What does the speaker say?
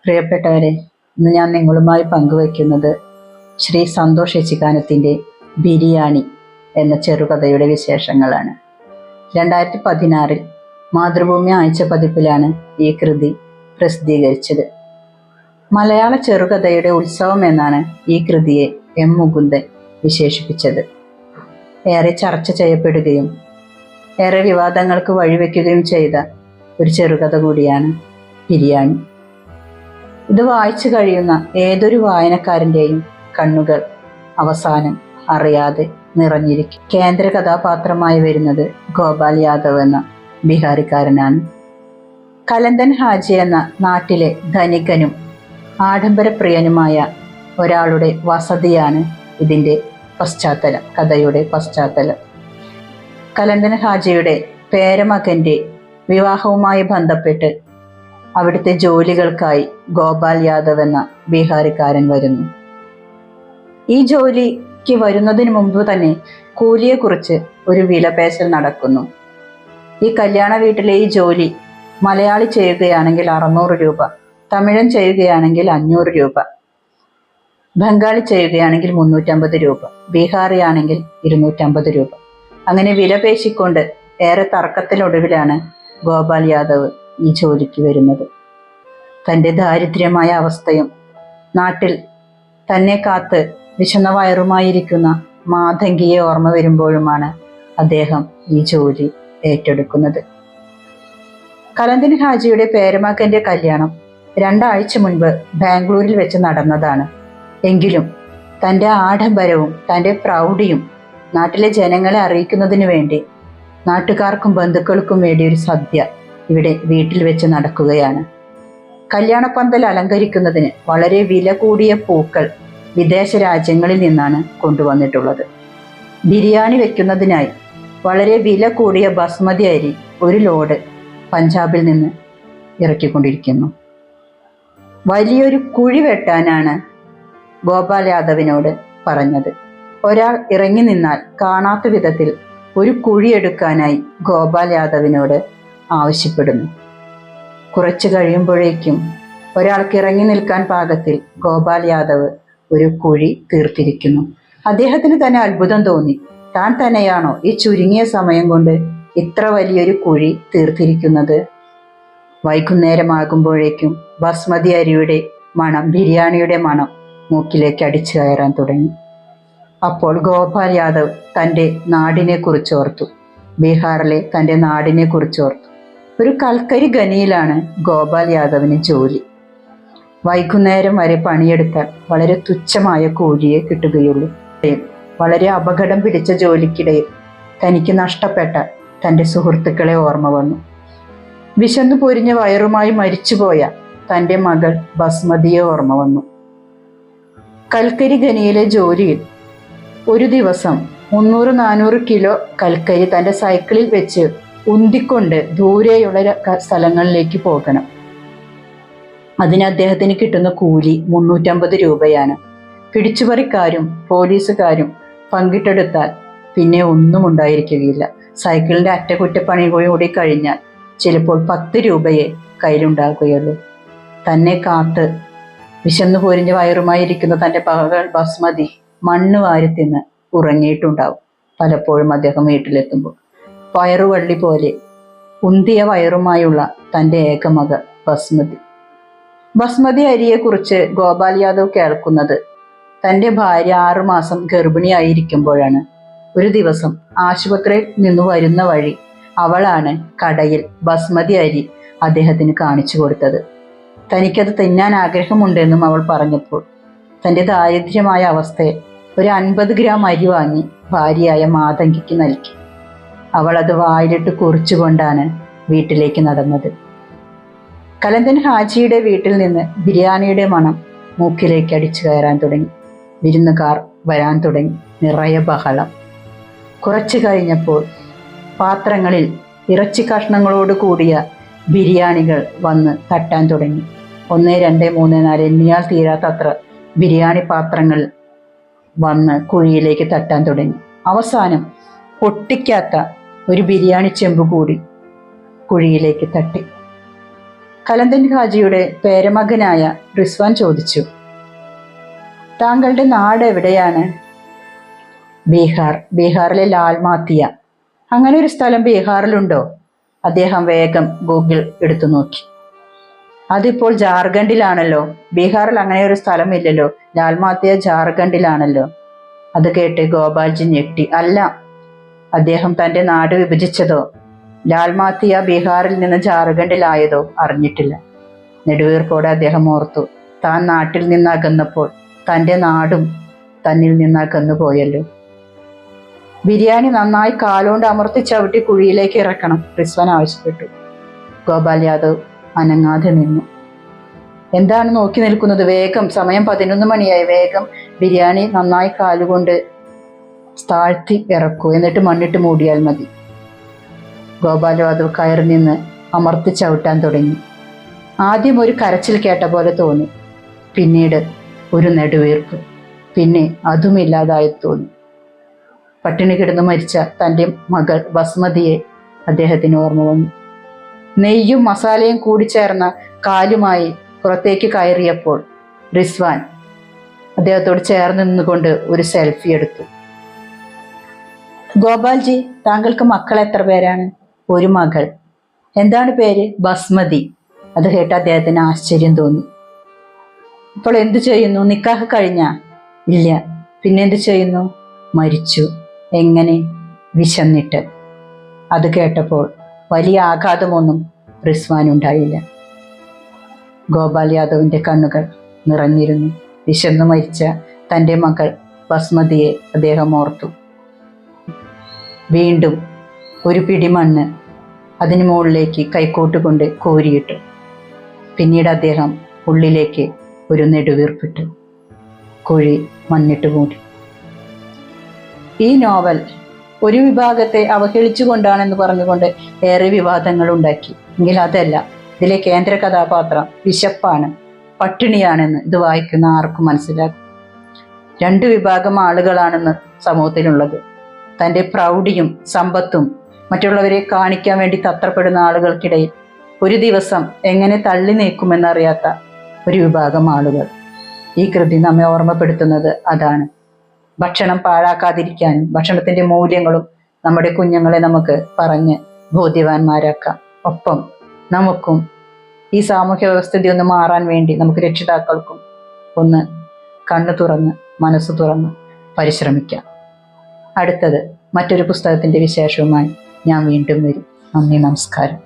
പ്രിയപ്പെട്ടവരെ, ഇന്ന് ഞാൻ നിങ്ങളുമായി പങ്കുവയ്ക്കുന്നത് ശ്രീ സന്തോഷ് ഏച്ചിക്കാനത്തിൻ്റെ ബിരിയാണി എന്ന ചെറുകഥയുടെ വിശേഷങ്ങളാണ്. 2016 മാതൃഭൂമി ആഴ്ച പതിപ്പിലാണ് ഈ കൃതി പ്രസിദ്ധീകരിച്ചത്. മലയാള ചെറുകഥയുടെ ഉത്സവം എന്നാണ് ഈ കൃതിയെ എം മുകുന്ദൻ വിശേഷിപ്പിച്ചത്. ഏറെ ചർച്ച ചെയ്യപ്പെടുകയും ഏറെ വിവാദങ്ങൾക്ക് വഴിവെക്കുകയും ചെയ്ത ഒരു ചെറുകഥ കൂടിയാണ് ബിരിയാണി. ഇത് വായിച്ചു കഴിയുന്ന ഏതൊരു വായനക്കാരൻ്റെയും കണ്ണുകൾ അവസാനം അറിയാതെ നിറഞ്ഞിരിക്കും. കേന്ദ്ര കഥാപാത്രമായി വരുന്നത് ഗോപാൽ യാദവ് എന്ന ബീഹാറിക്കാരനാണ്. കലന്തൻ ഹാജി എന്ന നാട്ടിലെ ധനികനും ആഡംബരപ്രിയനുമായ ഒരാളുടെ വസതിയാണ് ഇതിൻ്റെ പശ്ചാത്തലം, കഥയുടെ പശ്ചാത്തലം. കലന്തൻ ഹാജിയുടെ പേരമകൻ്റെ വിവാഹവുമായി ബന്ധപ്പെട്ട് അവിടുത്തെ ജോലികൾക്കായി ഗോപാൽ യാദവ് എന്ന ബീഹാറിക്കാരൻ വരുന്നു. ഈ ജോലിക്ക് വരുന്നതിന് മുമ്പ് തന്നെ കൂലിയെക്കുറിച്ച് ഒരു വിലപേശൽ നടക്കുന്നു. ഈ കല്യാണ വീട്ടിലെ ഈ ജോലി മലയാളി ചെയ്യുകയാണെങ്കിൽ 600 രൂപ, തമിഴൻ ചെയ്യുകയാണെങ്കിൽ 500 രൂപ, ബംഗാളി ചെയ്യുകയാണെങ്കിൽ 350 രൂപ, ബീഹാറി ആണെങ്കിൽ 250 രൂപ. അങ്ങനെ വിലപേശിക്കൊണ്ട് ഏറെ തർക്കത്തിനൊടുവിലാണ് ഗോപാൽ യാദവ് ഈ ജോലിക്ക് വരുന്നത്. തൻ്റെ ദാരിദ്ര്യമായ അവസ്ഥയും നാട്ടിൽ തന്നെ കാത്ത് വിശന്ന വയറുമായിരിക്കുന്ന മാതങ്കിയെ ഓർമ്മ വരുമ്പോഴുമാണ് അദ്ദേഹം ഈ ജോലി ഏറ്റെടുക്കുന്നത്. കലന്തൻ ഹാജിയുടെ പേരമകൻ്റെ കല്യാണം 2 ആഴ്ച മുൻപ് ബാംഗ്ലൂരിൽ വെച്ച് നടന്നതാണ്. എങ്കിലും തൻ്റെ ആഡംബരവും തൻ്റെ പ്രൗഢിയും നാട്ടിലെ ജനങ്ങളെ അറിയിക്കുന്നതിന് വേണ്ടി നാട്ടുകാർക്കും ബന്ധുക്കൾക്കും വേണ്ടി ഒരു സദ്യ ഇവിടെ വീട്ടിൽ വെച്ച് നടക്കുകയാണ്. കല്യാണപ്പന്തൽ അലങ്കരിക്കുന്നതിന് വളരെ വില കൂടിയ പൂക്കൾ വിദേശ രാജ്യങ്ങളിൽ നിന്നാണ് കൊണ്ടുവന്നിട്ടുള്ളത്. ബിരിയാണി വെക്കുന്നതിനായി വളരെ വില കൂടിയ ബസ്മതി അരി 1 ലോഡ് പഞ്ചാബിൽ നിന്ന് ഇറക്കിക്കൊണ്ടിരിക്കുന്നു. വലിയൊരു കുഴി വെട്ടാനാണ് ഗോപാൽ യാദവിനോട് പറഞ്ഞത്. ഒരാൾ ഇറങ്ങി നിന്നാൽ കാണാത്ത വിധത്തിൽ ഒരു കുഴിയെടുക്കാനായി ഗോപാൽ യാദവിനോട് ആവശ്യപ്പെടുന്നു. കുറച്ച് കഴിയുമ്പോഴേക്കും ഒരാൾക്ക് ഇറങ്ങി നിൽക്കാൻ പാകത്തിൽ ഗോപാൽ യാദവ് ഒരു കുഴി തീർത്തിരിക്കുന്നു. അദ്ദേഹത്തിന് തന്നെ അത്ഭുതം തോന്നി. താൻ തന്നെയാണോ ഈ ചുരുങ്ങിയ സമയം കൊണ്ട് ഇത്ര വലിയൊരു കുഴി തീർത്തിരിക്കുന്നത്? വൈകുന്നേരമാകുമ്പോഴേക്കും ബസ്മതി അരിയുടെ മണം, ബിരിയാണിയുടെ മണം മൂക്കിലേക്ക് അടിച്ചു കയറാൻ തുടങ്ങി. അപ്പോൾ ഗോപാൽ യാദവ് തൻ്റെ നാടിനെ കുറിച്ചോർത്തു, ബീഹാറിലെ തൻ്റെ നാടിനെ കുറിച്ചോർത്തു. ഒരു കൽക്കരി ഖനിയിലാണ് ഗോപാൽ യാദവിന് ജോലി. വൈകുന്നേരം വരെ പണിയെടുത്താൽ വളരെ തുച്ഛമായ കൂലിയെ കിട്ടുകയുള്ളൂ. വളരെ അപകടം പിടിച്ച ജോലിക്കിടയിൽ തനിക്ക് നഷ്ടപ്പെട്ട തൻ്റെ സുഹൃത്തുക്കളെ ഓർമ്മ വന്നു. വിശന്നു പൊരിഞ്ഞ വയറുമായി മരിച്ചുപോയ തൻ്റെ മകൾ ബസ്മതിയെ ഓർമ്മ വന്നു. കൽക്കരി ഖനിയിലെ ജോലിയിൽ ഒരു ദിവസം 300-400 കിലോ കൽക്കരി തൻ്റെ സൈക്കിളിൽ വെച്ച് ഉന്തിക്കൊണ്ട് ദൂരെയുള്ള സ്ഥലങ്ങളിലേക്ക് പോകണം. അതിന് അദ്ദേഹത്തിന് കിട്ടുന്ന കൂലി 350 രൂപയാണ്. പിടിച്ചുപറിക്കാരും പോലീസുകാരും പങ്കിട്ടെടുത്താൽ പിന്നെ ഒന്നും ഉണ്ടായിരിക്കുകയില്ല. സൈക്കിളിൻ്റെ അറ്റകുറ്റപ്പണി കൂടി കഴിഞ്ഞാൽ ചിലപ്പോൾ 10 രൂപയെ കയ്യിലുണ്ടാകുകയുള്ളൂ. തന്നെ കാത്ത് വിശന്നു പൊരിഞ്ഞ വയറുമായിരിക്കുന്ന തൻ്റെ മകൾ ബസ്മതി മണ്ണ് വാരി തിന്ന് ഉറങ്ങിയിട്ടുണ്ടാവും. പലപ്പോഴും അദ്ദേഹം വീട്ടിലെത്തുമ്പോൾ വയറുവള്ളി പോലെ ഉന്തിയ വയറുമായുള്ള തൻ്റെ ഏകമകൾ ബസ്മതി അരിയെക്കുറിച്ച് ഗോപാൽ യാദവ് കേൾക്കുന്നത് തൻ്റെ ഭാര്യ 6 മാസം ഗർഭിണിയായിരിക്കുമ്പോഴാണ്. ഒരു ദിവസം ആശുപത്രിയിൽ നിന്ന് വരുന്ന വഴി അവളാണ് കടയിൽ ബസ്മതി അരി അദ്ദേഹത്തിന് കാണിച്ചു കൊടുത്തത്. തനിക്കത് തിന്നാൻ ആഗ്രഹമുണ്ടെന്നും അവൾ പറഞ്ഞപ്പോൾ തൻ്റെ ദാരിദ്ര്യമായ അവസ്ഥയിൽ ഒരു 50 ഗ്രാം അരി വാങ്ങി ഭാര്യയായ മാതങ്കിക്ക് നൽകി. അവൾ അത് വായിലിട്ട് കുറിച്ചുകൊണ്ടാണ് വീട്ടിലേക്ക് നടന്നത്. കലന്തൻ ഹാജിയുടെ വീട്ടിൽ നിന്ന് ബിരിയാണിയുടെ മണം മൂക്കിലേക്ക് അടിച്ചു കയറാൻ തുടങ്ങി. വിരുന്നുകാർ വരാൻ തുടങ്ങി. നിറയെ ബഹളം. കുറച്ചു കഴിഞ്ഞപ്പോൾ പാത്രങ്ങളിൽ ഇറച്ചി കഷ്ണങ്ങളോട് കൂടിയ ബിരിയാണികൾ വന്ന് തട്ടാൻ തുടങ്ങി. 1, 2, 3, 4 എണ്ണിയാൽ തീരാത്തത്ര ബിരിയാണി പാത്രങ്ങൾ വന്ന് കുഴിയിലേക്ക് തട്ടാൻ തുടങ്ങി. അവസാനം പൊട്ടിക്കാത്ത ഒരു ബിരിയാണി ചെമ്പ് കൂടി കുഴിയിലേക്ക് തട്ടി. കലന്തൻ ഹാജിയുടെ പേരമകനായ റിസ്വാൻ ചോദിച്ചു, താങ്കളുടെ നാട് എവിടെയാണ്? ബീഹാറിലെ ലാൽമാത്തിയ. അങ്ങനെ ഒരു സ്ഥലം ബീഹാറിലുണ്ടോ? അദ്ദേഹം വേഗം ഗൂഗിൾ എടുത്തു നോക്കി. അതിപ്പോൾ ജാർഖണ്ഡിലാണല്ലോ. ബീഹാറിൽ അങ്ങനെ ഒരു സ്ഥലമില്ലല്ലോ. ലാൽമാത്തിയ ജാർഖണ്ഡിലാണല്ലോ. അത് കേട്ട് ഗോപാൽജി ഞെട്ടി. അല്ല, അദ്ദേഹം തൻ്റെ നാട് വിഭജിച്ചതോ ലാൽമാത്തിയ ബീഹാറിൽ നിന്ന് ജാർഖണ്ഡിലായതോ അറിഞ്ഞിട്ടില്ല. നെടുവീർപ്പോടെ അദ്ദേഹം ഓർത്തു, താൻ നാട്ടിൽ നിന്ന് അകന്നപ്പോൾ തൻ്റെ നാടും തന്നിൽ നിന്ന് അകന്നു പോയല്ലോ. ബിരിയാണി നന്നായി കാലുകൊണ്ട് അമർത്തി ചവിട്ടി കുഴിയിലേക്ക് ഇറക്കണം, റിസ്വാൻ ആവശ്യപ്പെട്ടു. ഗോപാൽ യാദവ് അനങ്ങാതെ നിന്നു. എന്താണ് നോക്കി നിൽക്കുന്നത്? വേഗം, സമയം 11 മണിയായി. വേഗം ബിരിയാണി നന്നായി കാലുകൊണ്ട് താഴ്ത്തി ഇറക്കൂ, എന്നിട്ട് മണ്ണിട്ട് മൂടിയാൽ മതി. ഗോപാൽ യാദവ് കയറി നിന്ന് അമർത്തി ചവിട്ടാൻ തുടങ്ങി. ആദ്യം ഒരു കരച്ചിൽ കേട്ട പോലെ തോന്നി. പിന്നീട് ഒരു നെടുവീർപ്പ്. പിന്നെ അതുമില്ലാതായി തോന്നി. പട്ടിണി കിടന്ന് മരിച്ച തൻ്റെ മകൾ ബസ്മതിയെ അദ്ദേഹത്തിന് ഓർമ്മ വന്നു. നെയ്യും മസാലയും കൂടി ചേർന്ന കാലുമായി പുറത്തേക്ക് കയറിയപ്പോൾ റിസ്വാൻ അദ്ദേഹത്തോട് ചേർന്ന് നിന്നുകൊണ്ട് ഒരു സെൽഫി എടുത്തു. ഗോപാൽജി, താങ്കൾക്ക് മക്കൾ എത്ര പേരാണ്? ഒരു മകൾ. എന്താണ് പേര്? ബസ്മതി. അത് കേട്ട് അദ്ദേഹത്തിന് ആശ്ചര്യം തോന്നി. ഇപ്പോൾ എന്തു ചെയ്യുന്നു? നിക്കാഹ് കഴിഞ്ഞാ? ഇല്ല. പിന്നെന്ത് ചെയ്യുന്നു? മരിച്ചു. എങ്ങനെ? വിശന്നിട്ട്. അത് കേട്ടപ്പോൾ വലിയ ആഘാതമൊന്നും റിസ്വാനുണ്ടായില്ല. ഗോപാൽ യാദവിൻ്റെ കണ്ണുകൾ നിറഞ്ഞിരുന്നു. വിശന്നു മരിച്ച തൻ്റെ മകൾ ബസ്മതിയെ അദ്ദേഹം ഓർത്തു. വീണ്ടും ഒരു പിടി മണ്ണ് അതിന് മുകളിലേക്ക് കൈക്കോട്ടുകൊണ്ട് കോരിയിട്ടു. പിന്നീട് അദ്ദേഹം ഉള്ളിലേക്ക് ഒരു നെടുവീർപ്പിട്ടു. കുഴി മണ്ണിട്ട് മൂടി. ഈ നോവൽ ഒരു വിഭാഗത്തെ അവഹേളിച്ചുകൊണ്ടാണെന്ന് പറഞ്ഞുകൊണ്ട് ഏറെ വിവാദങ്ങൾ ഉണ്ടാക്കി. എങ്കിൽ അതല്ല, ഇതിലെ കേന്ദ്ര കഥാപാത്രം വിശപ്പാണ്, പട്ടിണിയാണെന്ന് ഇത് വായിക്കുന്ന ആർക്കും മനസ്സിലാകും. 2 വിഭാഗം ആളുകളാണെന്ന് സമൂഹത്തിലുള്ളത്. തൻ്റെ പ്രൗഢിയും സമ്പത്തും മറ്റുള്ളവരെ കാണിക്കാൻ വേണ്ടി തത്രപ്പെടുന്ന ആളുകൾക്കിടയിൽ ഒരു ദിവസം എങ്ങനെ തള്ളി നീക്കുമെന്നറിയാത്ത ഒരു വിഭാഗം ആളുകൾ. ഈ കൃതി നമ്മെ ഓർമ്മപ്പെടുത്തുന്നത് അതാണ്. ഭക്ഷണം പാഴാക്കാതിരിക്കാനും ഭക്ഷണത്തിൻ്റെ മൂല്യങ്ങളും നമ്മുടെ കുഞ്ഞുങ്ങളെ നമുക്ക് പറഞ്ഞ് ബോധ്യവാന്മാരാക്കാം. ഒപ്പം നമുക്കും ഈ സാമൂഹ്യ വ്യവസ്ഥിതി ഒന്ന് മാറാൻ വേണ്ടി നമുക്ക് രക്ഷിതാക്കൾക്കും ഒന്ന് കണ്ണു തുറന്ന് മനസ്സ് തുറന്ന് പരിശ്രമിക്കാം. അടുത്തത് മറ്റൊരു പുസ്തകത്തിൻ്റെ വിശേഷവുമായി ഞാൻ വീണ്ടും വരും. നന്ദി, നമസ്കാരം.